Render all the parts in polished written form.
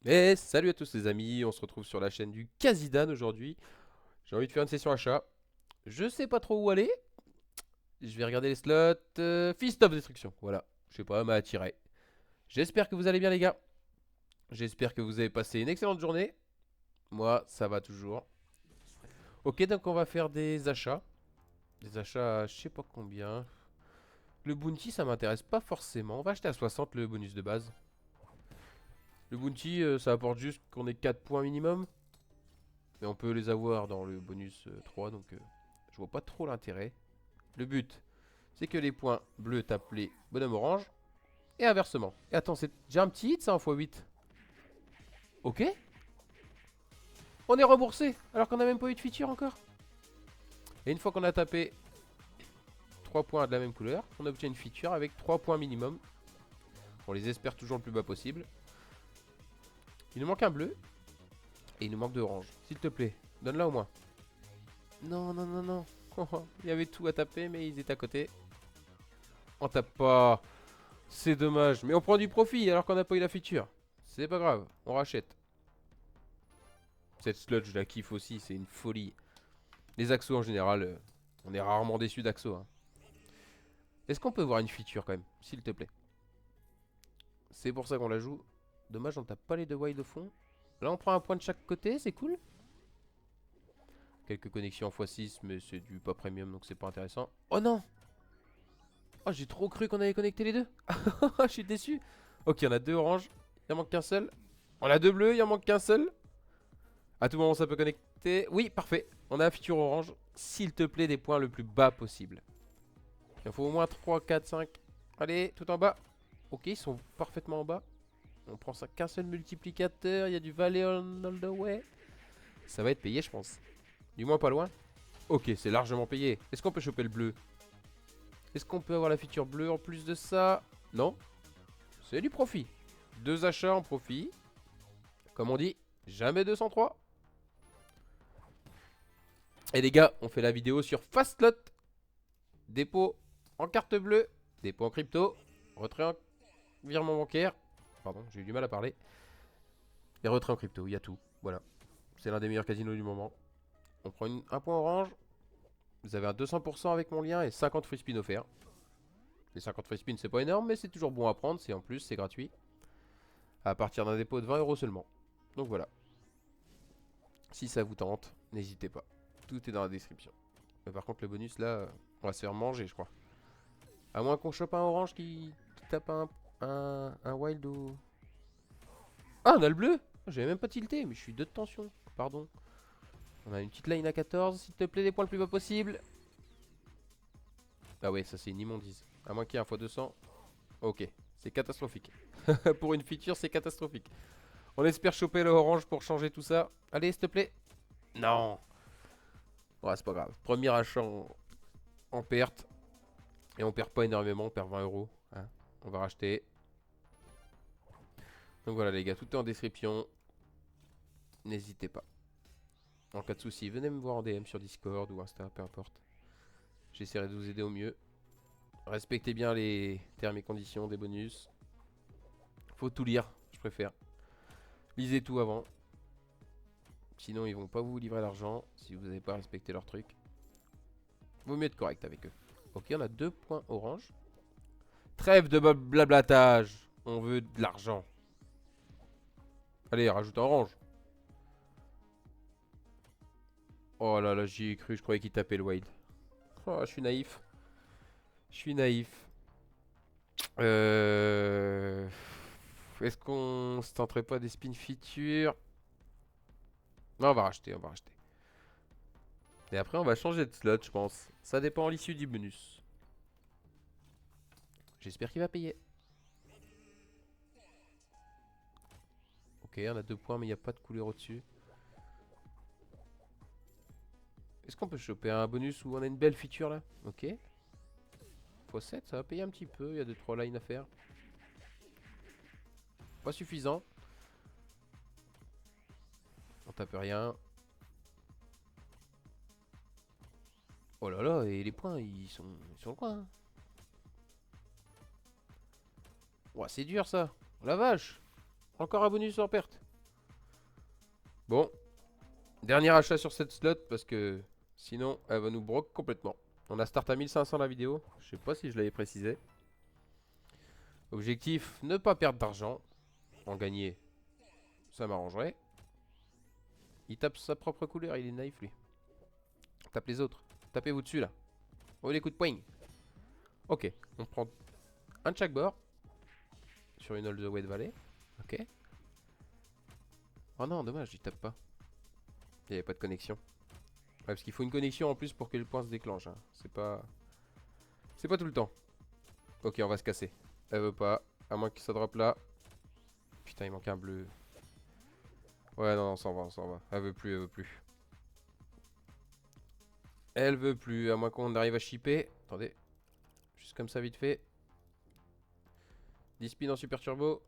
Et salut à tous les amis, on se retrouve sur la chaîne du Kazidan aujourd'hui. J'ai envie de faire une session achat. Je sais pas trop où aller. Je vais regarder les slots. Fist of Destruction, voilà. Je sais pas, m'a attiré. J'espère que vous allez bien les gars. J'espère que vous avez passé une excellente journée. Moi, ça va toujours. Ok, donc on va faire des achats. Des achats, je sais pas combien. Le bounty, ça m'intéresse pas forcément. On va acheter à 60 le bonus de base. Le bounty, ça apporte juste qu'on ait 4 points minimum. Mais on peut les avoir dans le bonus 3, donc je vois pas trop l'intérêt. Le but, c'est que les points bleus tapent les bonhommes orange, et inversement. Et attends, c'est déjà un petit hit ça en x8. Ok. On est remboursé, alors qu'on a même pas eu de feature encore. Et une fois qu'on a tapé 3 points de la même couleur, on obtient une feature avec 3 points minimum. On les espère toujours le plus bas possible. Il nous manque un bleu, et il nous manque de orange. S'il te plaît, donne-la au moins. Non, non, non, non. Il y avait tout à taper, mais ils étaient à côté. On tape pas. C'est dommage. Mais on prend du profit alors qu'on n'a pas eu la feature. C'est pas grave, on rachète. Cette sludge, je la kiffe aussi, c'est une folie. Les Axos en général, on est rarement déçus d'Axos, hein. Est-ce qu'on peut voir une feature quand même, s'il te plaît? C'est pour ça qu'on la joue. Dommage, on tape pas les deux wild au fond. Là, on prend un point de chaque côté, c'est cool. Quelques connexions en x6, mais c'est du pas premium, donc c'est pas intéressant. Oh non! Oh, j'ai trop cru qu'on avait connecté les deux. Je suis déçu. Ok, on a deux oranges, il en manque qu'un seul. On a deux bleus, il en manque qu'un seul. À tout moment, ça peut connecter. Oui, parfait. On a un feature orange. S'il te plaît, des points le plus bas possible. Il faut au moins 3, 4, 5. Allez, tout en bas. Ok, ils sont parfaitement en bas. On prend ça qu'un seul multiplicateur. Il y a du Valley on all the way. Ça va être payé, je pense. Du moins, pas loin. Ok, c'est largement payé. Est-ce qu'on peut choper le bleu? Est-ce qu'on peut avoir la feature bleue en plus de ça? Non. C'est du profit. Deux achats en profit. Comme on dit, jamais 203. Et les gars, on fait la vidéo sur Fastlot. Dépôt en carte bleue, dépôt en crypto, retrait en virement bancaire. Pardon, j'ai eu du mal à parler. Et retrait en crypto, il y a tout. Voilà. C'est l'un des meilleurs casinos du moment. On prend un point orange. Vous avez un 200% avec mon lien et 50 free spin offerts. Les 50 free spin, c'est pas énorme, mais c'est toujours bon à prendre. C'est en plus, c'est gratuit. À partir d'un dépôt de 20 euros seulement. Donc voilà. Si ça vous tente, n'hésitez pas. Tout est dans la description. Mais par contre, le bonus là, on va se faire manger, je crois. À moins qu'on chope un orange qui tape un wild ou. Ah, on a le bleu. J'avais même pas tilté, mais je suis 2 de tension. Pardon. On a une petite line à 14, s'il te plaît, des points le plus bas possible. Ah ouais, ça c'est une immondise. À moins qu'il y ait un x200. Ok, c'est catastrophique. Pour une feature, c'est catastrophique. On espère choper le orange pour changer tout ça. Allez, s'il te plaît. Non. Ouais, c'est pas grave. Premier achat en perte. Et on perd pas énormément, on perd 20 euros, hein. On va racheter. Donc voilà les gars, tout est en description. N'hésitez pas. En cas de souci, venez me voir en DM sur Discord ou Insta, peu importe. J'essaierai de vous aider au mieux. Respectez bien les termes et conditions des bonus. Faut tout lire, je préfère. Lisez tout avant. Sinon, ils vont pas vous livrer l'argent si vous n'avez pas respecté leur truc. Vaut mieux être correct avec eux. Ok, on a 2 points orange. Trêve de blablatage. On veut de l'argent. Allez, rajoute un orange. Oh là là, j'y ai cru, je croyais qu'il tapait le wade. Oh, je suis naïf. Je suis naïf. Euh... Est-ce qu'on se tenterait pas des spin features? Non, on va racheter, on va racheter. Et après, on va changer de slot, je pense. Ça dépend de l'issue du bonus. J'espère qu'il va payer. Ok, on a 2 points, mais il n'y a pas de couleur au-dessus. Est-ce qu'on peut choper un bonus où on a une belle feature là? Ok. x7, ça va payer un petit peu. Il y a 2-3 lines à faire. Pas suffisant. On tape rien. Oh là là, et les points, ils sont quoi, hein? Ouais, c'est dur ça. Oh la vache. Encore un bonus en perte. Bon, dernier achat sur cette slot parce que sinon elle va nous broc complètement. On a start à 1500 la vidéo. Je sais pas si je l'avais précisé. Objectif, ne pas perdre d'argent. En gagner, ça m'arrangerait. Il tape sa propre couleur, il est naïf lui. Tape les autres. Tapez-vous dessus là. Oh les coups de poing. Ok, on prend un de chaque bord. Sur une All the Way de Valley. Ok. Oh non, dommage, il tape pas. Il n'y avait pas de connexion. Ouais, parce qu'il faut une connexion en plus pour que le point se déclenche. Hein. C'est pas tout le temps. Ok, on va se casser. Elle veut pas. À moins que ça drop là. Putain, il manque un bleu. Ouais, non, on s'en va, on s'en va. Elle veut plus, elle veut plus. Elle veut plus, à moins qu'on arrive à shipper. Attendez. Juste comme ça, vite fait. 10 spins en super turbo.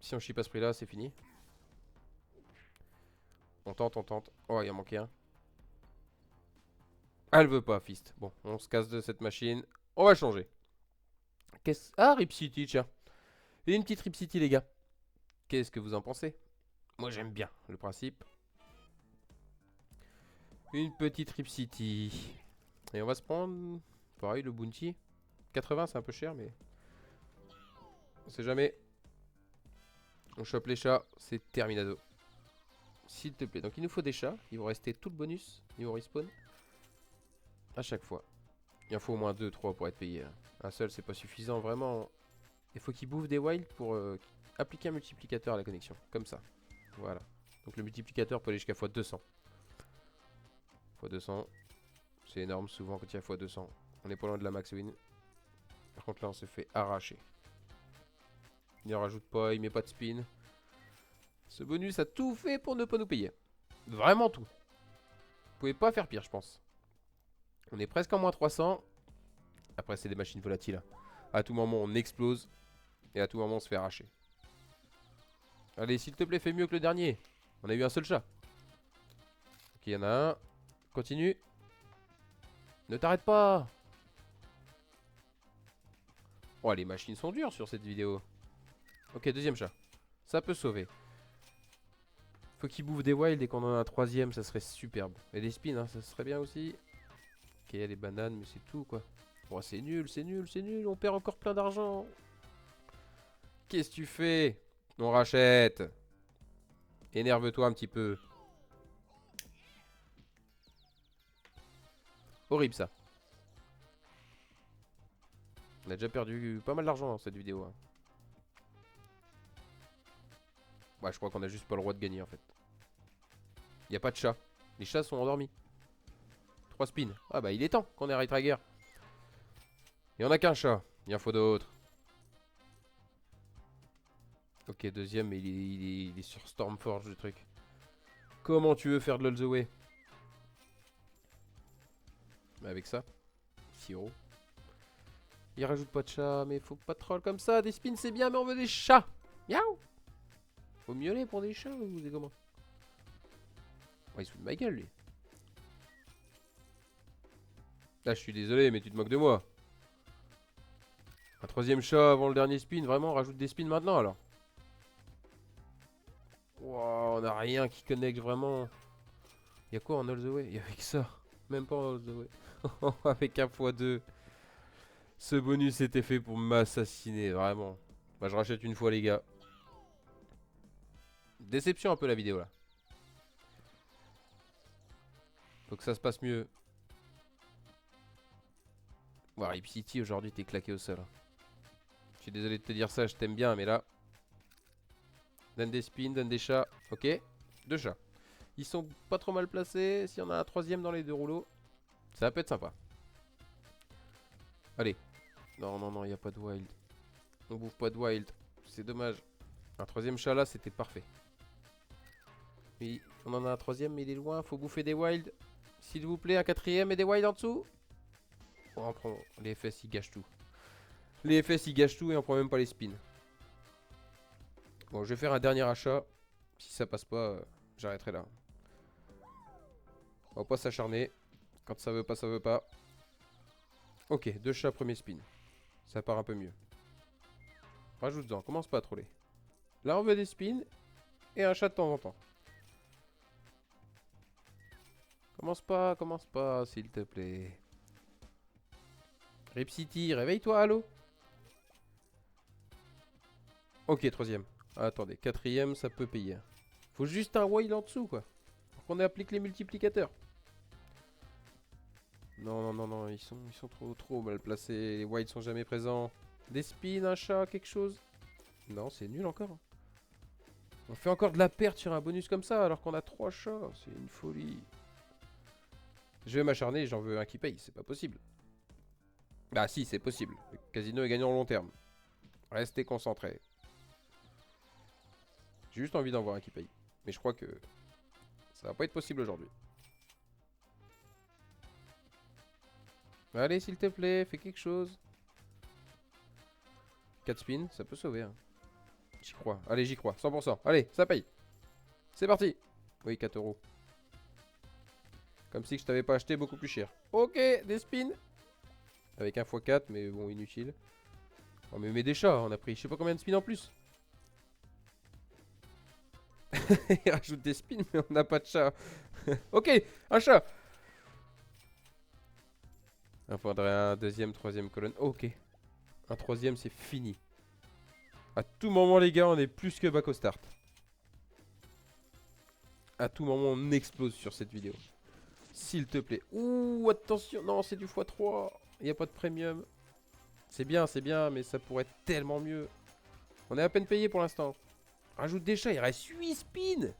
Si on ship à ce prix là, c'est fini. On tente, on tente. Oh, il en manquait un. Elle veut pas, Fist. Bon, on se casse de cette machine. On va changer. Ah, Rip City, tiens. Et une petite Rip City, les gars. Qu'est-ce que vous en pensez? Moi, j'aime bien le principe. Une petite Rip City. Et on va se prendre, pareil, le Bounty. 80, c'est un peu cher, mais on sait jamais. On chope les chats, c'est terminado. S'il te plaît. Donc il nous faut des chats. Ils vont rester tout le bonus. Ils vont respawn. À chaque fois. Il en faut au moins 2-3 pour être payé. Hein. Un seul, c'est pas suffisant, vraiment. Il faut qu'ils bouffent des wilds pour appliquer un multiplicateur à la connexion. Comme ça. Voilà. Donc le multiplicateur peut aller jusqu'à x200. x200. C'est énorme souvent quand il y a x200. On est pas loin de la max win. Par contre là on se fait arracher. Il ne rajoute pas, il met pas de spin. Ce bonus a tout fait pour ne pas nous payer. Vraiment tout. Vous pouvez pas faire pire je pense. On est presque en moins 300. Après c'est des machines volatiles. À tout moment on explose. Et à tout moment on se fait arracher. Allez s'il te plaît fais mieux que le dernier. On a eu un seul chat. Ok il y en a un. Continue. Ne t'arrête pas. Oh les machines sont dures sur cette vidéo. Ok deuxième chat. Ça peut sauver. Faut qu'il bouffe des wilds et qu'on en a un troisième, ça serait superbe. Et des spins, hein, ça serait bien aussi. Ok, les bananes, mais c'est tout quoi. Oh, c'est nul, c'est nul, c'est nul. On perd encore plein d'argent. Qu'est-ce que tu fais? On rachète. Énerve-toi un petit peu. Horrible ça. On a déjà perdu pas mal d'argent dans cette vidéo. Hein. Ouais, je crois qu'on a juste pas le droit de gagner en fait. Y a pas de chat. Les chats sont endormis. 3 spins. Ah bah il est temps qu'on ait Trigger. Il y en a qu'un chat. Il en faut d'autres. Ok, deuxième, mais il est sur Stormforge le truc. Comment tu veux faire de l'all the way? Mais avec ça, Siro. Il rajoute pas de chat, mais faut pas troll comme ça. Des spins c'est bien, mais on veut des chats. Miaou. Faut miauler pour des chats ou des comment? Oh, il se fout de ma gueule lui. Là, je suis désolé, mais tu te moques de moi. Un troisième chat avant le dernier spin, vraiment, on rajoute des spins maintenant alors. Wow, on a rien qui connecte vraiment. Y'a quoi en all the way? Y'a avec ça. Même pas en all the way. Avec un x2. Ce bonus était fait pour m'assassiner, vraiment. Bah, je rachète une fois, les gars. Déception un peu la vidéo là. Faut que ça se passe mieux. Wow, Rip City aujourd'hui, t'es claqué au sol. Hein. Je suis désolé de te dire ça, je t'aime bien, mais là. Donne des spins, donne des chats. Ok, 2 chats. Ils sont pas trop mal placés. S'il y en a un troisième dans les 2 rouleaux, ça peut être sympa. Allez. Non, non, non, il n'y a pas de wild. On bouffe pas de wild. C'est dommage. Un troisième chat là, c'était parfait. Oui, on en a un troisième, mais il est loin. Faut bouffer des wilds. S'il vous plaît, un quatrième et des wilds en dessous. Oh, on prend... Les FS, ils gâchent tout. Les FS, ils gâchent tout et on prend même pas les spins. Bon, je vais faire un dernier achat. Si ça passe pas, j'arrêterai là. On va pas s'acharner. Quand ça veut pas, ça veut pas. Ok, 2 chats, premier spin. Ça part un peu mieux. Rajoute-en, commence pas à troller. Là, on veut des spins. et un chat de temps en temps. Commence pas, s'il te plaît. Rip City, réveille-toi, allô. Ok, troisième. Attendez, quatrième, ça peut payer. Faut juste un while en dessous, quoi. Pour qu'on applique les multiplicateurs. Non, non, non, non, ils sont trop mal placés. Les whites sont jamais présents. Des spins, un chat, quelque chose. Non, c'est nul encore. On fait encore de la perte sur un bonus comme ça alors qu'on a 3 chats. C'est une folie. Je vais m'acharner, j'en veux un qui paye, c'est pas possible. Bah si, c'est possible. Le casino est gagnant au long terme. Restez concentrés. J'ai juste envie d'en voir un qui paye. Mais je crois que ça va pas être possible aujourd'hui. Allez, s'il te plaît, fais quelque chose. 4 spins, ça peut sauver. Hein. J'y crois. Allez, j'y crois. 100%. Allez, ça paye. C'est parti. Oui, 4 euros. Comme si je t'avais pas acheté beaucoup plus cher. Ok, des spins. Avec un x4, mais bon, inutile. Oh, mais des chats, on a pris je sais pas combien de spins en plus. Il rajoute des spins, mais on n'a pas de chat. Ok, un chat. Il faudrait un deuxième, troisième colonne. Ok. Un troisième, c'est fini. À tout moment, les gars, on est plus que back au start. À tout moment, on explose sur cette vidéo. S'il te plaît. Ouh, attention. Non, c'est du x3. Il n'y a pas de premium. C'est bien, mais ça pourrait être tellement mieux. On est à peine payé pour l'instant. Rajoute des chats, il reste 8 spins.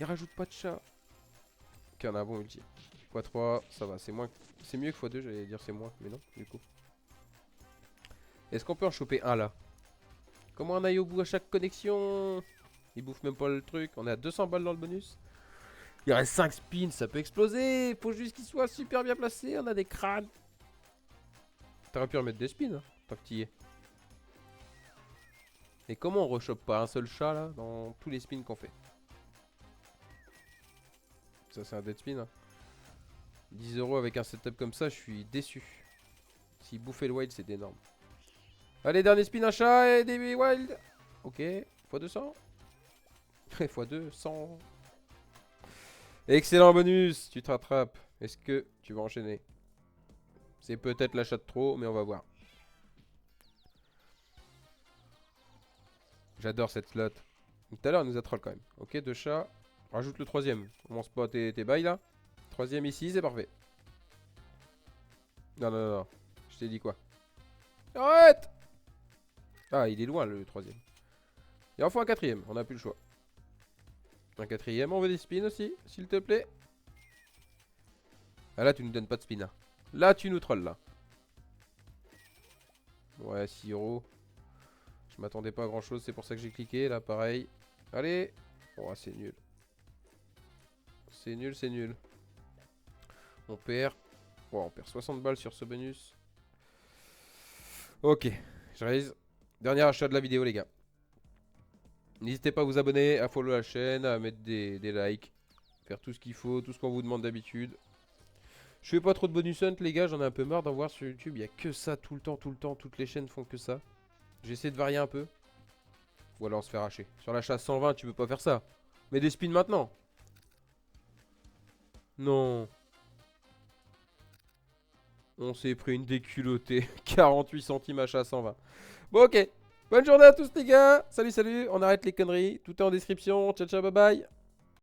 Il rajoute pas de chat. Ok, on a un bon multi. x3, ça va, c'est moins. C'est mieux que x2, j'allais dire c'est moins, mais non, du coup. Est-ce qu'on peut en choper un là? Comment on aille au bout à chaque connexion? Il bouffe même pas le truc. On est à 200 balles dans le bonus. Il reste 5 spins, ça peut exploser. Faut juste qu'il soit super bien placé. On a des crânes. T'aurais pu remettre des spins, hein, tant que t'y es. Et comment on rechoppe pas un seul chat là dans tous les spins qu'on fait? Ça c'est un dead spin. Hein. 10 euros avec un setup comme ça, je suis déçu. Si bouffer le wild, c'est énorme. Allez, dernier spin, un chat et des wild. Ok, x200. x200. Excellent bonus, tu te rattrapes. Est-ce que tu vas enchaîner? C'est peut-être l'achat de trop, mais on va voir. J'adore cette slot. Tout à l'heure, elle nous a troll quand même. Ok, 2 chats. Rajoute le troisième. Commence pas tes bails là. Troisième ici, c'est parfait. Non, non, non, non. Je t'ai dit quoi? Arrête! Ah, il est loin le troisième. Et enfin un quatrième, on n'a plus le choix. Un quatrième, on veut des spins aussi, s'il te plaît. Ah là, tu nous donnes pas de spin. Hein. Là, tu nous trolls là. Ouais, 6 euros. Je m'attendais pas à grand chose, c'est pour ça que j'ai cliqué. Là, pareil. Allez. Oh, c'est nul. C'est nul, c'est nul. On perd. Oh, on perd 60 balles sur ce bonus. Ok, je raise. Dernier achat de la vidéo, les gars. N'hésitez pas à vous abonner, à follow la chaîne, à mettre des likes. Faire tout ce qu'il faut, tout ce qu'on vous demande d'habitude. Je fais pas trop de bonus hunt, les gars, j'en ai un peu marre d'en voir sur YouTube. Il y a que ça tout le temps, tout le temps. Toutes les chaînes font que ça. J'essaie de varier un peu. Ou alors on se fait arracher. Sur l'achat 120, tu peux pas faire ça. Mets des spins maintenant. Non. On s'est pris une déculottée. 48 centimes achat 120. Bon, ok. Bonne journée à tous, les gars. Salut, salut. On arrête les conneries. Tout est en description. Ciao, ciao, bye bye.